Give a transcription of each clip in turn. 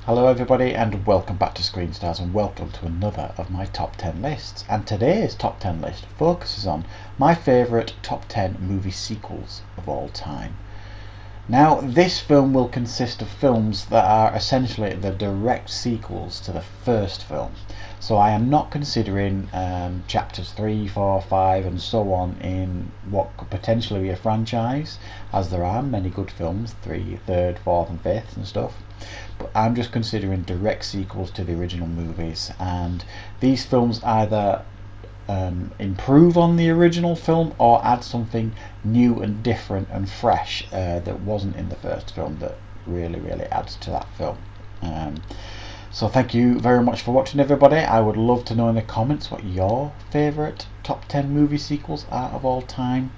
Hello everybody and welcome back to Screen Stars and welcome to another of my top 10 lists. And today's top 10 list focuses on my favourite top 10 movie sequels of all time. Now this film will consist of films that are essentially the direct sequels to the first film. So I am not considering chapters 3, 4, 5 and so on in what could potentially be a franchise, as there are many good films, 3, 3rd, 4th and 5th and stuff. But I'm just considering direct sequels to the original movies, and these films either improve on the original film or add something new and different and fresh that wasn't in the first film that really adds to that film. So thank you very much for watching everybody. I would love to know in the comments what your favourite top 10 movie sequels are of all time.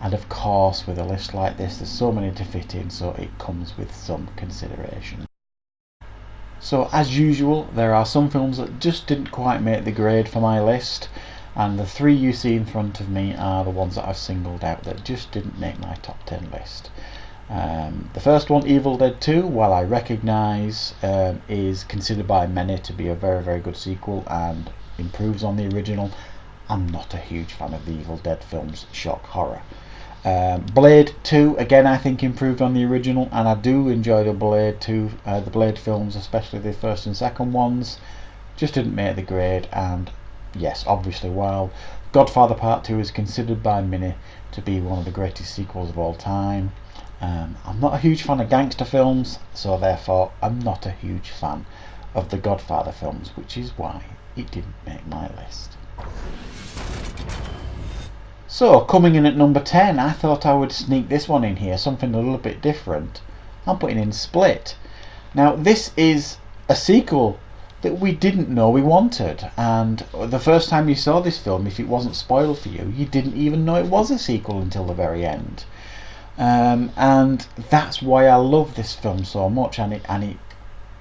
And of course with a list like this there's so many to fit in, so it comes with some consideration. So as usual there are some films that just didn't quite make the grade for my list, and the three you see in front of me are the ones that I've singled out that just didn't make my top 10 list. The first one, Evil Dead 2, while I recognise is considered by many to be a very good sequel and improves on the original, I'm not a huge fan of the Evil Dead films, shock horror. Blade 2 again I think improved on the original, and I do enjoy the Blade films, especially the first and second ones. Just didn't make the grade. And yes, obviously while Godfather Part 2 is considered by many to be one of the greatest sequels of all time, I'm not a huge fan of gangster films, so therefore I'm not a huge fan of the Godfather films, which is why it didn't make my list. So coming in at number 10, I thought I would sneak this one in here, something a little bit different. I'm putting in Split. Now this is a sequel that we didn't know we wanted, and the first time you saw this film, if it wasn't spoiled for you, you didn't even know it was a sequel until the very end. And that's why I love this film so much, and it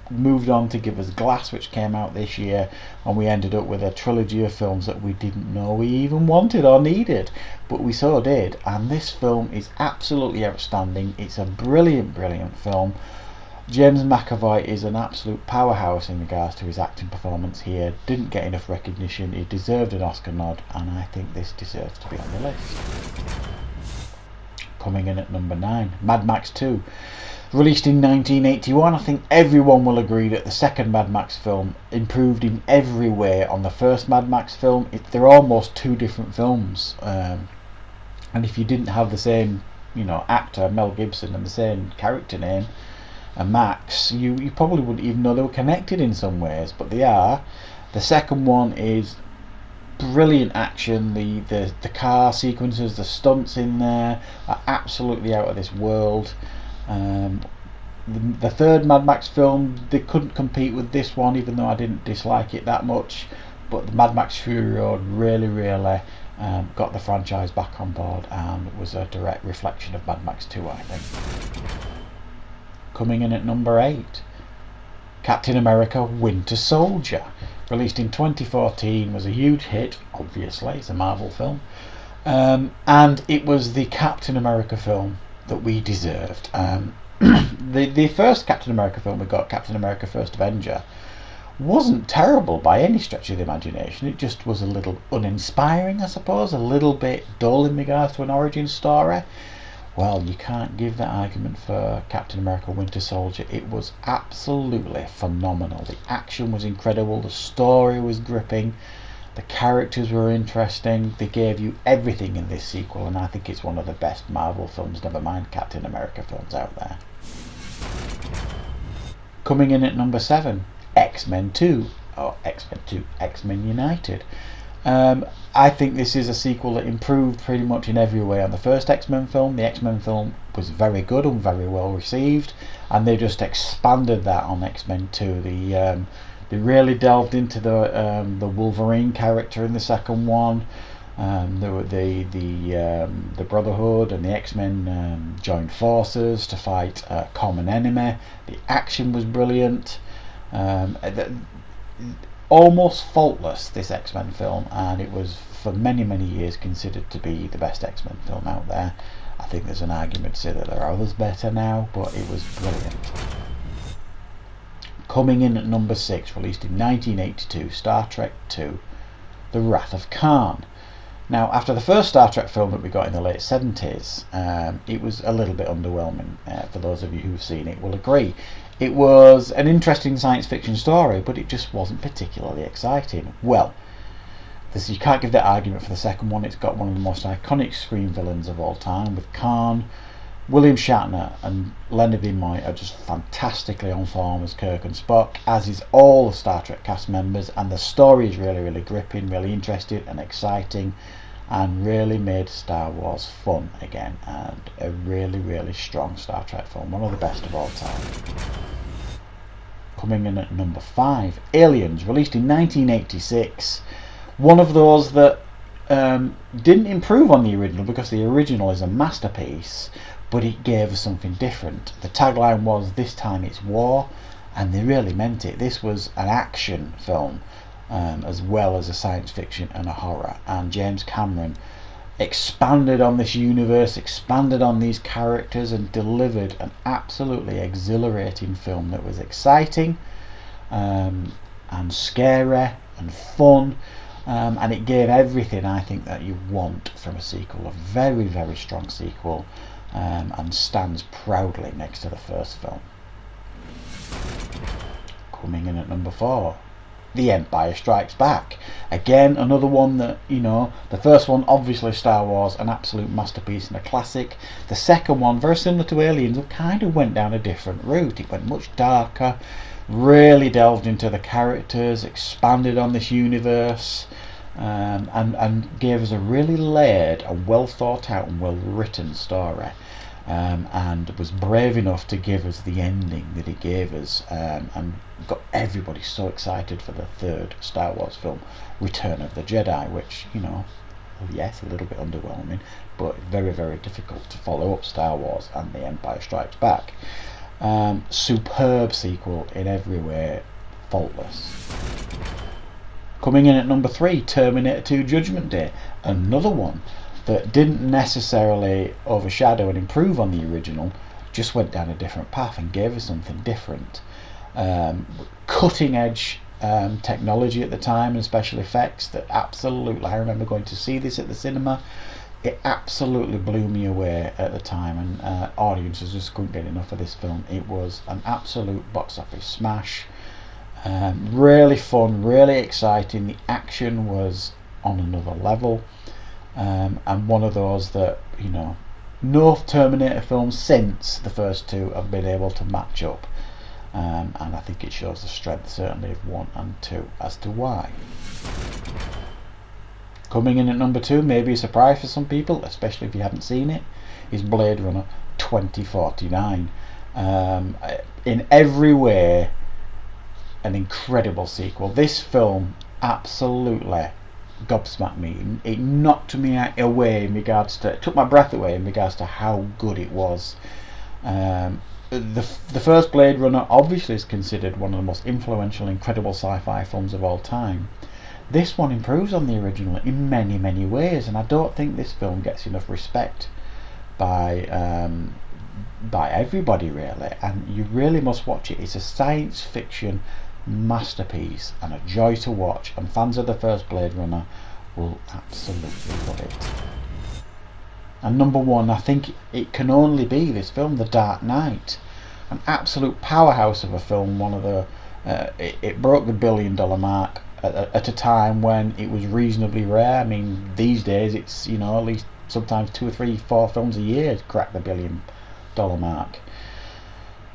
moved on to give us Glass, which came out this year, and we ended up with a trilogy of films that we didn't know we even wanted or needed, but we so did. And this film is absolutely outstanding. It's a brilliant film. James McAvoy is an absolute powerhouse in regards to his acting performance here. Didn't get enough recognition. He deserved an Oscar nod, and I think this deserves to be on the list. Coming in at number 9, Mad Max 2. Released in 1981, I think everyone will agree that the second Mad Max film improved in every way on the first Mad Max film. They're almost two different films, and if you didn't have the same, actor Mel Gibson and the same character name, Max, you probably wouldn't even know they were connected in some ways, but they are. The second one is brilliant action. The car sequences, the stunts in there are absolutely out of this world. The third Mad Max film, they couldn't compete with this one, even though I didn't dislike it that much, but the Mad Max Fury Road really got the franchise back on board and was a direct reflection of Mad Max 2, I think. Coming in at number 8, Captain America Winter Soldier. Released in 2014, was a huge hit, obviously, it's a Marvel film, and it was the Captain America film that we deserved. The first Captain America film we got, Captain America First Avenger, wasn't terrible by any stretch of the imagination. It just was a little uninspiring, I suppose, a little bit dull in regards to an origin story. Well, you can't give that argument for Captain America Winter Soldier. It was absolutely phenomenal. The action was incredible, the story was gripping, the characters were interesting. They gave you everything in this sequel, and I think it's one of the best Marvel films, never mind Captain America films, out there. Coming in at number 7, XMen 2, or XMen 2, XMen United. I think this is a sequel that improved pretty much in every way on the first X-Men film. The X-Men film was very good and very well received, and they just expanded that on X-Men 2. They really delved into the Wolverine character in the second one. The Brotherhood and the X-Men joined forces to fight a common enemy. The action was brilliant. Almost faultless, this X-Men film, and it was for many years considered to be the best X-Men film out there. I think there's an argument to say that there are others better now, but it was brilliant. Coming in at number 6, released in 1982, Star Trek II, The Wrath of Khan. Now, after the first Star Trek film that we got in the late 70s, it was a little bit underwhelming. For those of you who've seen it will agree. It was an interesting science fiction story, but it just wasn't particularly exciting. Well, you can't give that argument for the second one. It's got one of the most iconic screen villains of all time, with Khan. William Shatner and Leonard Nimoy are just fantastically on form as Kirk and Spock, as is all the Star Trek cast members, and the story is really, really gripping, really interesting and exciting, and really made Star Wars fun again, and a really, really strong Star Trek film, one of the best of all time. Coming in at number 5, Aliens, released in 1986. One of those that didn't improve on the original, because the original is a masterpiece, but it gave us something different. The tagline was, "This time it's war," and they really meant it. This was an action film, as well as a science fiction and a horror, and James Cameron expanded on this universe, expanded on these characters, and delivered an absolutely exhilarating film that was exciting and scary and fun. And it gave everything, I think, that you want from a sequel. A very, very strong sequel, and stands proudly next to the first film. Coming in at number 4, The Empire Strikes Back. Again, another one that, the first one, obviously Star Wars, an absolute masterpiece and a classic. The second one, very similar to Aliens, it kind of went down a different route. It went much darker, really delved into the characters, expanded on this universe, and gave us a really layered and well thought out and well written story, and was brave enough to give us the ending that it gave us, and got everybody so excited for the third Star Wars film, Return of the Jedi, which, yes, a little bit underwhelming, but very, very difficult to follow up Star Wars and The Empire Strikes Back. Superb sequel in every way, faultless. Coming in at number 3, Terminator 2 Judgment Day. Another one that didn't necessarily overshadow and improve on the original, just went down a different path and gave us something different. Cutting edge technology at the time and special effects that absolutely, I remember going to see this at the cinema. It absolutely blew me away at the time, and audiences just couldn't get enough of this film. It was an absolute box office smash. Really fun, really exciting. The action was on another level, and one of those that, no Terminator films since the first two have been able to match up, and I think it shows the strength certainly of 1 and 2 as to why. Coming in at number 2, maybe a surprise for some people, especially if you haven't seen it, is Blade Runner 2049. In every way, an incredible sequel. This film absolutely gobsmacked me. It knocked me away in regards to, it took my breath away in regards to how good it was. The first Blade Runner obviously is considered one of the most influential, incredible sci-fi films of all time. This one improves on the original in many, many ways, and I don't think this film gets enough respect by everybody, really, and you really must watch it. It's a science fiction masterpiece and a joy to watch, and fans of the first Blade Runner will absolutely love it. And number 1, I think it can only be this film, The Dark Knight. An absolute powerhouse of a film. One of the it broke the $1 billion mark at a time when it was reasonably rare. I mean, these days it's, at least sometimes 2 or 3, 4 films a year to crack the $1 billion mark.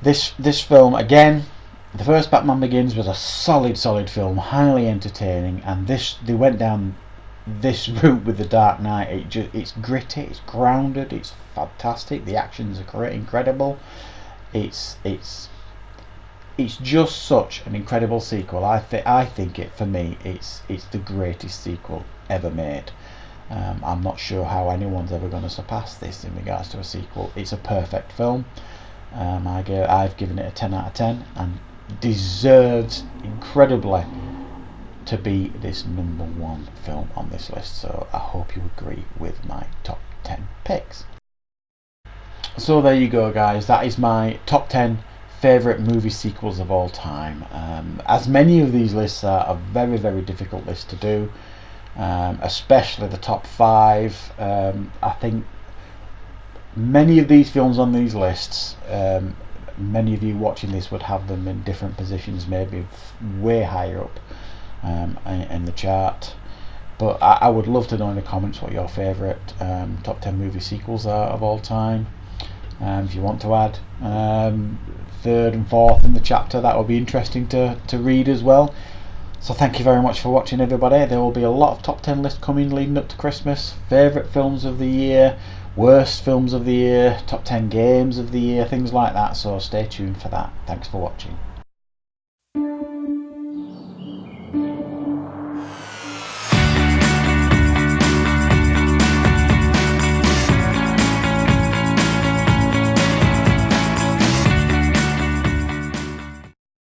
This film, again, the first Batman Begins was a solid film, highly entertaining, and they went down this route with The Dark Knight. It's gritty, it's grounded, it's fantastic. The actions are incredible. It's just such an incredible sequel. I think for me, it's the greatest sequel ever made. I'm not sure how anyone's ever going to surpass this in regards to a sequel. It's a perfect film. I've given it a 10 out of 10, and deserves incredibly to be this number 1 film on this list. So I hope you agree with my top 10 picks. So there you go, guys. That is my top 10 favourite movie sequels of all time. As many of these lists are very, very difficult lists to do, especially the top 5. I think many of these films on these lists, many of you watching this would have them in different positions, maybe way higher up in the chart. But I would love to know in the comments what your favourite top 10 movie sequels are of all time. If you want to add third and fourth in the chapter, that would be interesting to read as well. So thank you very much for watching, everybody. There will be a lot of top 10 lists coming leading up to Christmas. Favourite films of the year, worst films of the year, top 10 games of the year, things like that. So stay tuned for that. Thanks for watching.